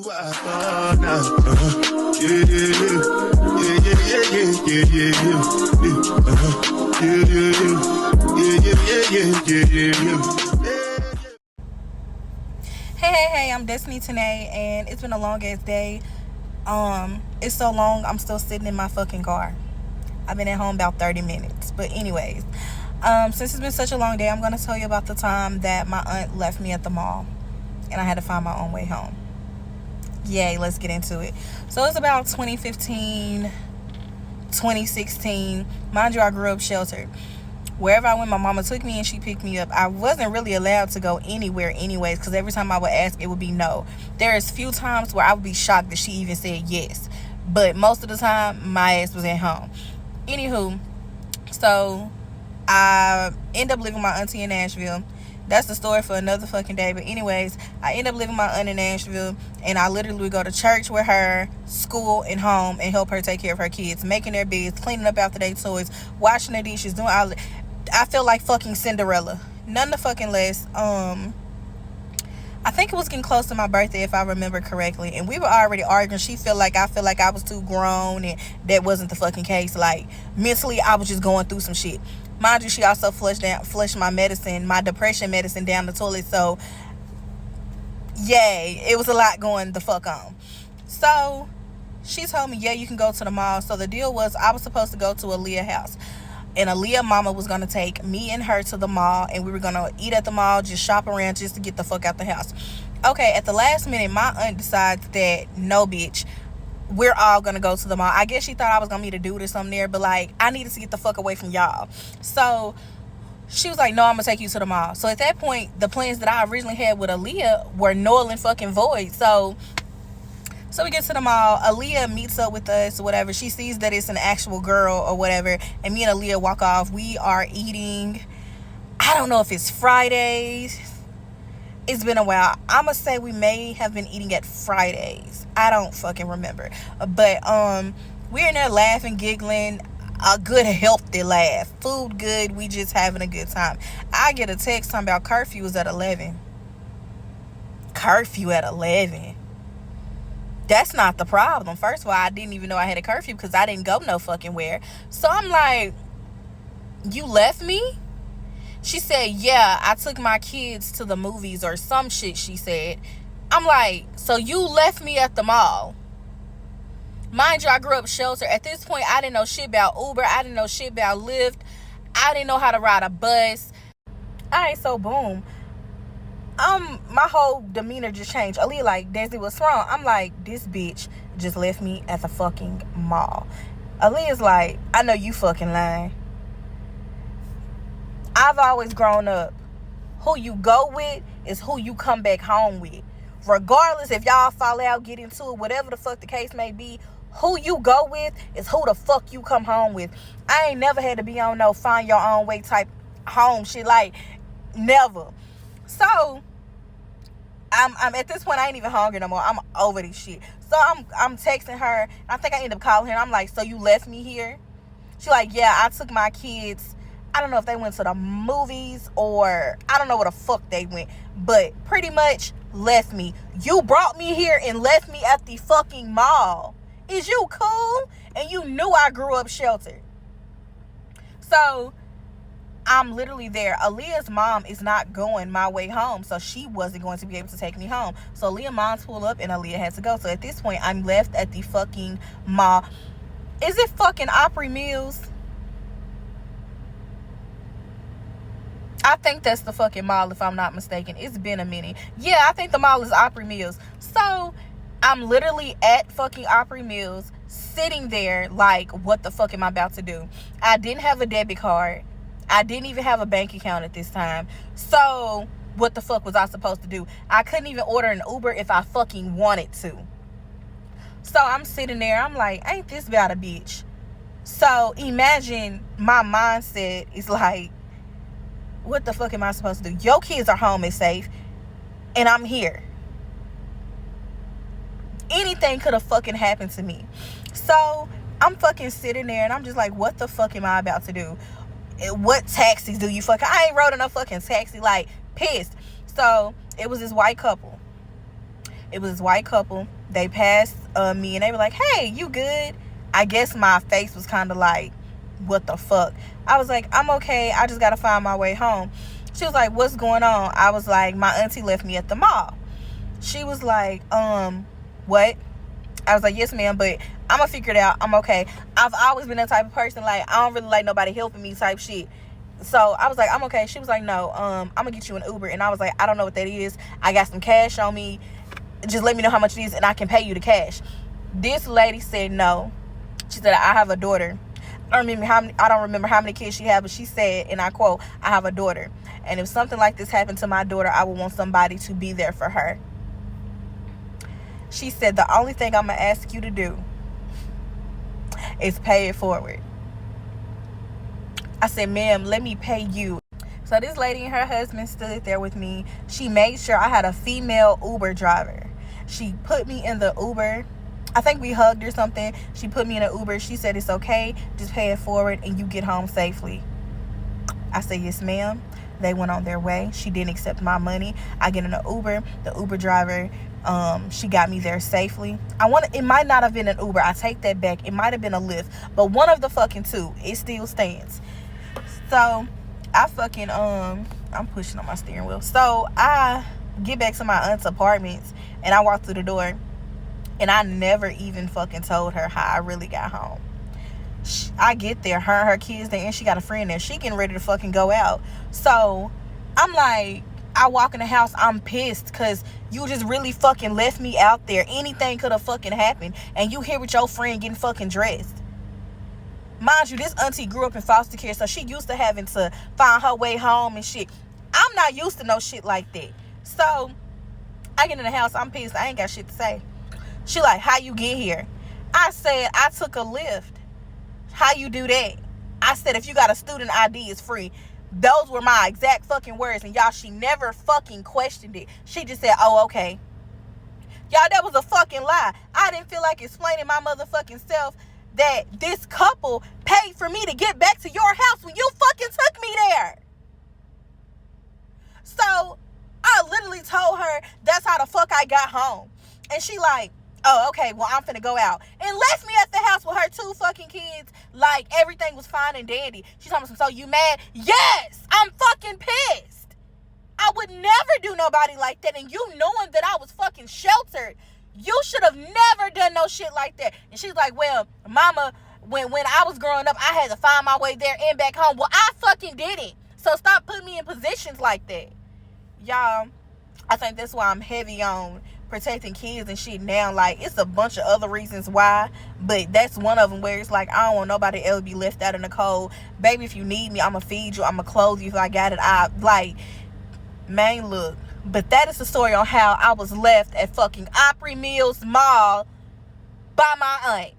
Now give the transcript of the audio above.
Hey, I'm Destiny Tanae, and it's been a long ass day. It's so long, I'm still sitting in my fucking car. I've been at home about 30 minutes. But anyways, since it's been such a long day, I'm going to tell you about the time that my aunt left me at the mall, and I had to find my own way home. Yay, let's get into it. So it's about 2015, 2016. Mind you, I grew up sheltered. Wherever I went, my mama took me and she picked me up. I wasn't really allowed to go anywhere anyways, because every time I would ask, it would be no. There is few times where I would be shocked that she even said yes. But most of the time, my ass was at home. Anywho, so I end up living with my auntie in Nashville. That's the story for another fucking day. But anyways, I end up living with my aunt in Nashville, and I literally would go to church with her, school, and home, and help her take care of her kids, making their beds, cleaning up after their toys, washing their dishes, doing all. I feel like fucking Cinderella. None the fucking less. I think it was getting close to my birthday, if I remember correctly, and we were already arguing. She felt like I was too grown, and that wasn't the fucking case. Like, mentally, I was just going through some shit. Mind you, she also flushed my medicine, my depression medicine, down the toilet. So, yay, it was a lot going the fuck on. So, she told me, yeah, you can go to the mall. So the deal was, I was supposed to go to Aaliyah's house, and Aaliyah mama was going to take me and her to the mall, and we were going to eat at the mall, just shop around, just to get the fuck out the house. Okay, at the last minute, my aunt decides that, no, bitch, we're all going to go to the mall. I guess she thought I was going to meet a dude or something there, but, like, I needed to get the fuck away from y'all. So she was like, no, I'm going to take you to the mall. So at that point, the plans that I originally had with Aaliyah were null and fucking void. So we get to the mall. Aaliyah meets up with us or whatever. She sees that it's an actual girl or whatever, and me and Aaliyah walk off. We are eating, I don't know if it's Fridays. It's been a while. I'm going to say we may have been eating at Fridays. I don't fucking remember. But we're in there laughing, giggling. A good, healthy laugh. Food good. We just having a good time. I get a text talking about curfew is at 11. Curfew at 11. That's not the problem. First of all, I didn't even know I had a curfew because I didn't go no fucking where. So I'm like, you left me? She said, yeah, I took my kids to the movies or some shit, she said. I'm like, so you left me at the mall? Mind you, I grew up sheltered. At this point, I didn't know shit about Uber. I didn't know shit about Lyft. I didn't know how to ride a bus. Alright, so boom. My whole demeanor just changed. Aaliyah like, Desi, what's wrong? I'm like, this bitch just left me at the fucking mall. Aaliyah's like, I know you fucking lying. I've always grown up, who you go with is who you come back home with. Regardless if y'all fall out, get into it, whatever the fuck the case may be, who you go with is who the fuck you come home with. I ain't never had to be on no find your own way type home shit, like, never. So I'm at this point, I ain't even hungry no more. I'm over this shit. So I'm texting her. I think I end up calling her, and I'm like, so you left me here? She like, yeah, I took my kids. I don't know if they went to the movies or I don't know where the fuck they went, but pretty much left me. You brought me here and left me at the fucking mall. Is you cool? And you knew I grew up sheltered. So I'm literally there. Aaliyah's mom is not going my way home, so she wasn't going to be able to take me home. So Aaliyah's mom pulled up and Aaliyah had to go. So at this point, I'm left at the fucking mall. Is it fucking Opry Mills? I think that's the fucking mall, if I'm not mistaken. It's been a minute. Yeah, I think the mall is Opry Mills. So I'm literally at fucking Opry Mills, sitting there like, what the fuck am I about to do? I didn't have a debit card. I didn't even have a bank account at this time. So what the fuck was I supposed to do? I couldn't even order an Uber if I fucking wanted to. So I'm sitting there. I'm like, ain't this about a bitch? So imagine my mindset is like, what the fuck am I supposed to do? Your kids are home and safe, and I'm here. Anything could have fucking happened to me. So I'm fucking sitting there, and I'm just like, what the fuck am I about to do? What taxis do you fucking... I ain't rode in no fucking taxi, like, pissed. So it was this white couple. It was this white couple. They passed me and they were like, hey, you good? I guess my face was kind of like, what the fuck? I was like, I'm okay. I just got to find my way home. She was like, what's going on? I was like, my auntie left me at the mall. She was like, what? I was like, yes, ma'am, but I'm going to figure it out. I'm okay. I've always been that type of person. Like, I don't really like nobody helping me type shit. So I was like, I'm okay. She was like, no, I'm going to get you an Uber. And I was like, I don't know what that is. I got some cash on me. Just let me know how much it is and I can pay you the cash. This lady said no. She said, I have a daughter. I don't remember how many kids she had, but she said, and I quote, I have a daughter. And if something like this happened to my daughter, I would want somebody to be there for her. She said, the only thing I'm going to ask you to do is pay it forward. I said, ma'am, let me pay you. So this lady and her husband stood there with me. She made sure I had a female Uber driver. She put me in the Uber. I think we hugged or something. She put me in an Uber. She said, it's okay. Just pay it forward and you get home safely. I said, yes, ma'am. They went on their way. She didn't accept my money. I get in an Uber. The Uber driver, she got me there safely. It might not have been an Uber. I take that back. It might have been a Lyft. But one of the fucking two, it still stands. So I fucking, I'm pushing on my steering wheel. So I get back to my aunt's apartments and I walk through the door and I never even fucking told her how I really got home. I get there, her and her kids there, and she got a friend there. She getting ready to fucking go out. So I'm like, I walk in the house, I'm pissed because you just really fucking left me out there. Anything could have fucking happened. And you here with your friend getting fucking dressed. Mind you, this auntie grew up in foster care, so she used to having to find her way home and shit. I'm not used to no shit like that. So I get in the house, I'm pissed. I ain't got shit to say. She like, how you get here? I said, I took a Lyft. How you do that? I said, if you got a student ID, it's free. Those were my exact fucking words. And y'all, she never fucking questioned it. She just said, oh, okay. Y'all, that was a fucking lie. I didn't feel like explaining my motherfucking self that this couple paid for me to get back to your house when you fucking took me there. So I literally told her that's how the fuck I got home. And she like, oh, okay, well, I'm finna go out. And left me at the house with her 2 fucking kids like everything was fine and dandy. She told me, so you mad? Yes, I'm fucking pissed. I would never do nobody like that. And you knowing that I was fucking sheltered, you should have never done no shit like that. And she's like, well, mama, when I was growing up, I had to find my way there and back home. Well, I fucking didn't. So stop putting me in positions like that. Y'all, I think that's why I'm heavy on protecting kids and shit now. Like, it's a bunch of other reasons why, but that's one of them where it's like, I don't want nobody else to be left out in the cold. Baby, if you need me, I'ma feed you, I'ma clothe you if I got it. Man, look. But that is the story on how I was left at fucking Opry Mills Mall by my aunt.